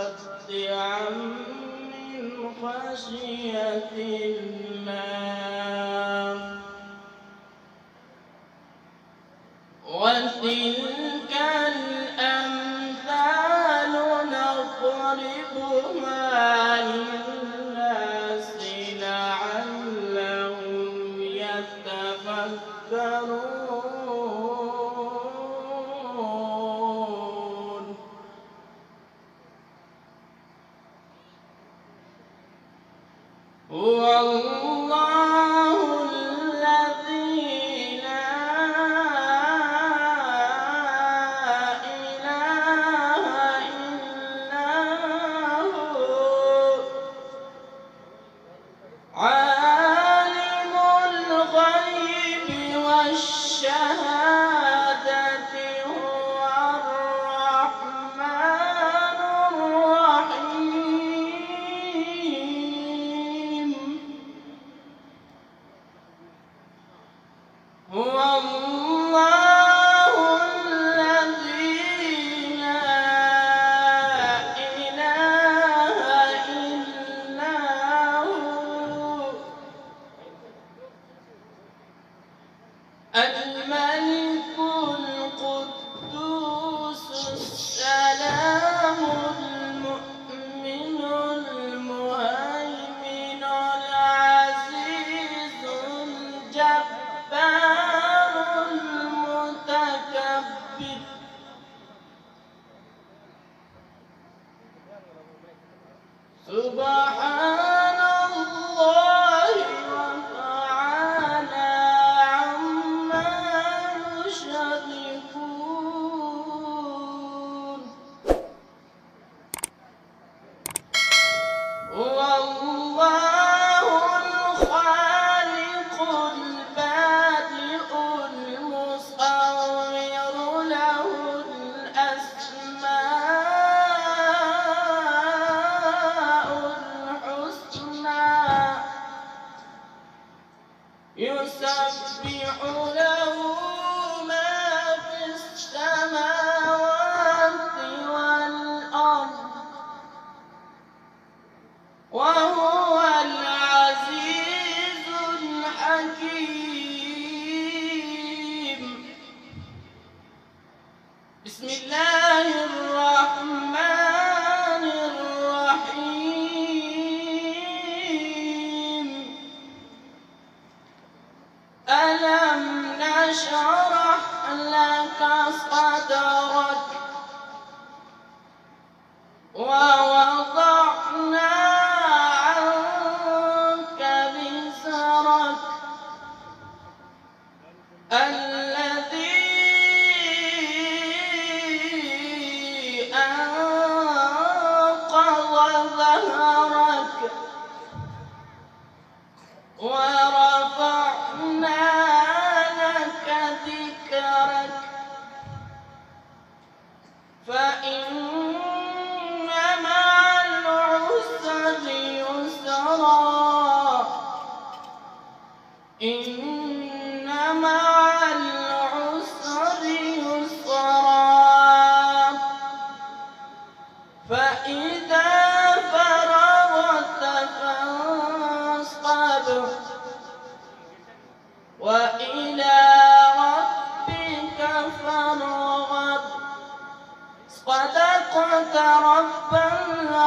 مصدعا من خشية الله وتلك الأمثال نضربها للناس لعلهم يتفكرون هو الله الذي لا إله إلا هو عالم الغيب والشهادة هو الرحمن الرحيم هو الله الذي لا إله إلا هو الملك القدوس السلام المؤمن المهيمن العزيز الجبار المتكبر سبحان الله وتعالى عما يشركون هو الله الخالق البارئ المصور له الأسماء الحسنى يسبح له ما في السماوات والأرض وهو العزيز الحكيم بسم الله الرحمن الرحيم ألم نشرح لك صدرك ووضعنا عنك وزرك الذي أنقض ظهرك ورفعنا لك ذكرك فإن مع العسر يسرا إن مع العسر يسرا فإذا فرغت فانصب وإلى ربك فارغب صدقت ربنا